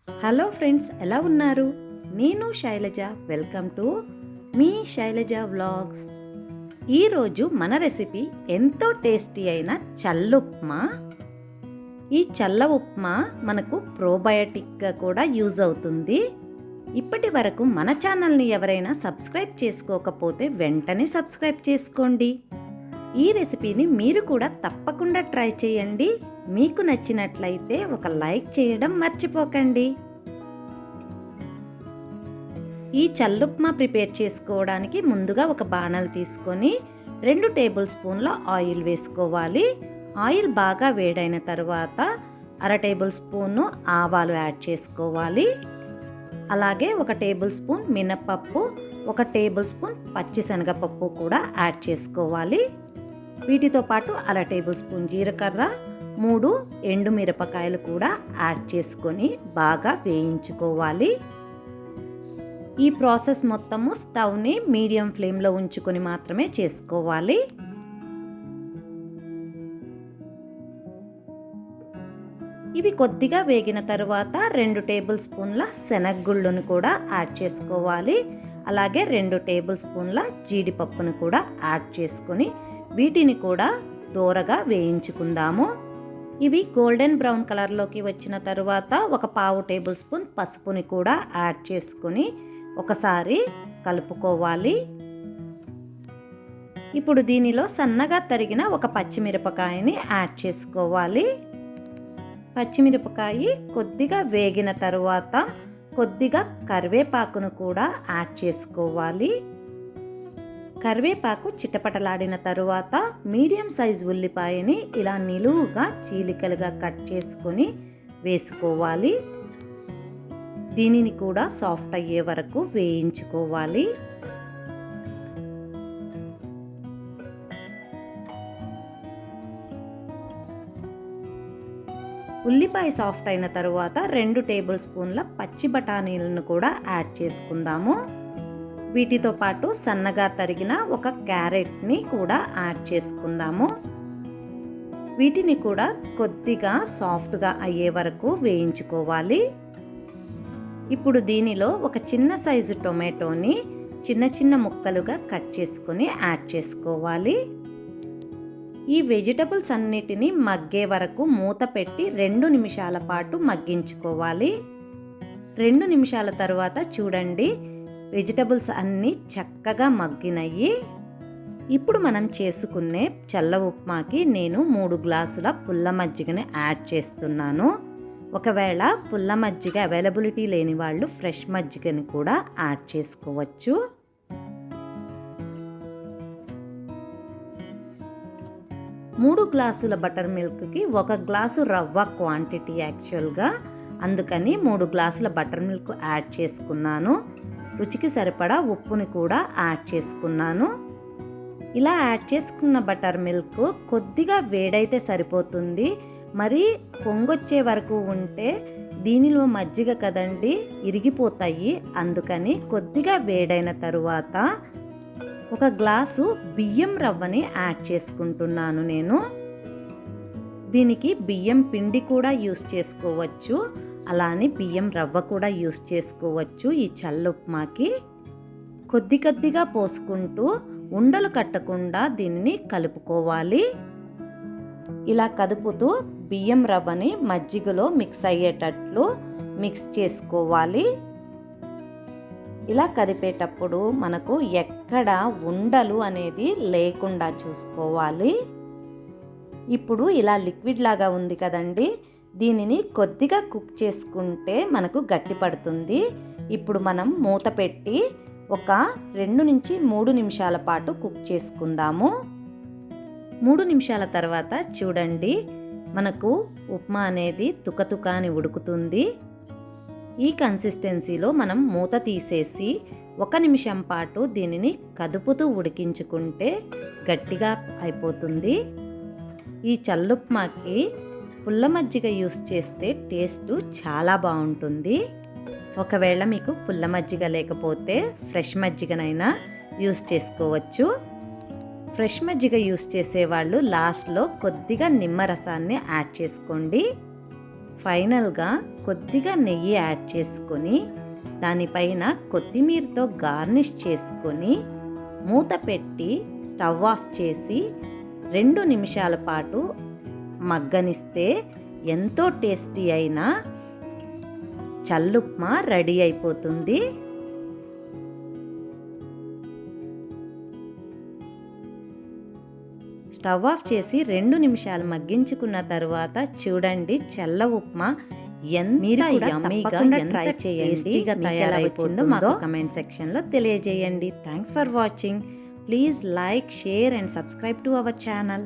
Hello friends, ఎలా ఉన్నారు? నేను శైలజ. వెల్కమ్ టు మీ శైలజ వ్లాగ్స్. ఈరోజు మన రెసిపీ ఎంతో టేస్టీ అయిన చల్లుప్మా. ఈ చల్ల ఉప్మా మనకు ప్రోబయోటిక్గా కూడా యూజ్ అవుతుంది. ఇప్పటి వరకు మన ఛానల్ని ఎవరైనా సబ్స్క్రైబ్ చేసుకోకపోతే వెంటనే సబ్స్క్రైబ్ చేసుకోండి. ఈ రెసిపీని మీరు కూడా తప్పకుండా ట్రై చేయండి. మీకు నచ్చినట్లయితే ఒక లైక్ చేయడం మర్చిపోకండి. ఈ చల్లుప్మా ప్రిపేర్ చేసుకోవడానికి ముందుగా ఒక బాణలు తీసుకొని 2 టేబుల్ స్పూన్ల ఆయిల్ వేసుకోవాలి. ఆయిల్ బాగా వేడైన తర్వాత 1/2 టేబుల్ స్పూను ఆవాలు యాడ్ చేసుకోవాలి. అలాగే 1 టేబుల్ స్పూన్ మినపప్పు, 1 టేబుల్ స్పూన్ పచ్చిశనగపప్పు కూడా యాడ్ చేసుకోవాలి. వీటితో పాటు 1/2 టేబుల్ స్పూన్ జీలకర్ర, 3 ఎండుమిరపకాయలు కూడా యాడ్ చేసుకొని బాగా వేయించుకోవాలి. ఈ ప్రాసెస్ మొత్తము స్టవ్ని మీడియం ఫ్లేమ్లో ఉంచుకొని మాత్రమే చేసుకోవాలి. ఇవి కొద్దిగా వేగిన తర్వాత 2 టేబుల్ స్పూన్ల శనగగుళ్ళను కూడా యాడ్ చేసుకోవాలి. అలాగే 2 టేబుల్ స్పూన్ల జీడిపప్పును కూడా యాడ్ చేసుకొని వీటిని కూడా దోరగా వేయించుకుందాము. ఇవి గోల్డెన్ బ్రౌన్ కలర్లోకి వచ్చిన తర్వాత 1/4 టేబుల్ స్పూన్ పసుపుని కూడా యాడ్ చేసుకొని ఒకసారి కలుపుకోవాలి. ఇప్పుడు దీనిలో సన్నగా తరిగిన 1 పచ్చిమిరపకాయని యాడ్ చేసుకోవాలి. పచ్చిమిరపకాయ కొద్దిగా వేగిన తరువాత కొద్దిగా కరివేపాకును కూడా యాడ్ చేసుకోవాలి. కరివేపాకు చిటపటలాడిన తరువాత మీడియం సైజ్ ఉల్లిపాయని ఇలా నిలువుగా చీలికలుగా కట్ చేసుకొని వేసుకోవాలి. దీనిని కూడా సాఫ్ట్ అయ్యే వరకు వేయించుకోవాలి. ఉల్లిపాయ సాఫ్ట్ అయిన తరువాత 2 టేబుల్ స్పూన్ల పచ్చి బఠానీలను కూడా యాడ్ చేసుకుందాము. వీటితో పాటు సన్నగా తరిగిన 1 క్యారెట్ని కూడా యాడ్ చేసుకుందాము. వీటిని కూడా కొద్దిగా సాఫ్ట్గా అయ్యే వరకు వేయించుకోవాలి. ఇప్పుడు దీనిలో 1 చిన్న సైజు టొమాటోని చిన్న చిన్న ముక్కలుగా కట్ చేసుకొని యాడ్ చేసుకోవాలి. ఈ వెజిటబుల్స్ అన్నిటిని మగ్గే వరకు మూత పెట్టి 2 నిమిషాల పాటు మగ్గించుకోవాలి. 2 నిమిషాల తర్వాత చూడండి, వెజిటబుల్స్ అన్నీ చక్కగా మగ్గినయ్యి. ఇప్పుడు మనం చేసుకునే చల్ల ఉప్మాకి నేను 3 గ్లాసుల పుల్ల మజ్జిగని యాడ్ చేస్తున్నాను. ఒకవేళ పుల్ల మజ్జిగ అవైలబిలిటీ లేని వాళ్ళు ఫ్రెష్ మజ్జిగని కూడా యాడ్ చేసుకోవచ్చు. మూడు గ్లాసుల బటర్ మిల్క్కి 1 గ్లాసు రవ్వ క్వాంటిటీ యాక్చువల్గా, అందుకని 3 గ్లాసుల బటర్ మిల్క్ యాడ్ చేసుకున్నాను. రుచికి సరిపడా ఉప్పుని కూడా యాడ్ చేసుకున్నాను. ఇలా యాడ్ చేసుకున్న బటర్ మిల్క్ కొద్దిగా వేడైతే సరిపోతుంది. మరి పొంగొచ్చే వరకు ఉంటే దీనిలో మజ్జిగ కదండి ఇరిగిపోతాయి. అందుకని కొద్దిగా వేడైన తరువాత 1 గ్లాసు బియ్యం రవ్వని యాడ్ చేసుకుంటున్నాను నేను. దీనికి బియ్యం పిండి కూడా యూస్ చేసుకోవచ్చు, అలానే బియ్యం రవ్వ కూడా యూస్ చేసుకోవచ్చు. ఈ చల్ల ఉప్మాకి కొద్ది కొద్దిగా పోసుకుంటూ ఉండలు కట్టకుండా దీనిని కలుపుకోవాలి. ఇలా కదుపుతూ బియ్యం రవ్వని మజ్జిగలో మిక్స్ అయ్యేటట్లు మిక్స్ చేసుకోవాలి. ఇలా కదిపేటప్పుడు మనకు ఎక్కడ ఉండలు అనేది లేకుండా చూసుకోవాలి. ఇప్పుడు ఇలా లిక్విడ్ లాగా ఉంది కదండి, దీనిని కొద్దిగా కుక్ చేసుకుంటే మనకు గట్టి పడుతుంది. ఇప్పుడు మనం మూత పెట్టి ఒక 2 నుంచి 3 నిమిషాల పాటు కుక్ చేసుకుందాము. 3 నిమిషాల తర్వాత చూడండి, మనకు ఉప్మా అనేది తుకతుక అని ఉడుకుతుంది. ఈ కన్సిస్టెన్సీలో మనం మూత తీసేసి 1 నిమిషం పాటు దీనిని కదుపుతూ ఉడికించుకుంటే గట్టిగా అయిపోతుంది. ఈ చల్లుప్మాకి పుల్ల మజ్జిగ యూస్ చేస్తే టేస్ట్ చాలా బాగుంటుంది. ఒకవేళ మీకు పుల్ల మజ్జిగ లేకపోతే ఫ్రెష్ మజ్జిగనైనా యూస్ చేసుకోవచ్చు. ఫ్రెష్ మజ్జిగ యూస్ చేసేవాళ్ళు లాస్ట్లో కొద్దిగా నిమ్మరసాన్ని యాడ్ చేసుకోండి. ఫైనల్గా కొద్దిగా నెయ్యి యాడ్ చేసుకొని దానిపైన కొత్తిమీరతో గార్నిష్ చేసుకొని మూత పెట్టి స్టవ్ ఆఫ్ చేసి 2 నిమిషాల పాటు మగ్గనిస్తే ఎంతో టేస్టీ అయిన చల్లుప్మా రెడీ అయిపోతుంది. స్టవ్ ఆఫ్ చేసి 2 నిమిషాలు మగ్గించుకున్న తర్వాత చూడండి చల్ల ఉప్మా మీరు యమ్మీగా ట్రై చేయండి. తయారైపోతుందో మాకు కమెంట్ సెక్షన్లో తెలియజేయండి. Thanks for watching. Please like, share and subscribe to our channel.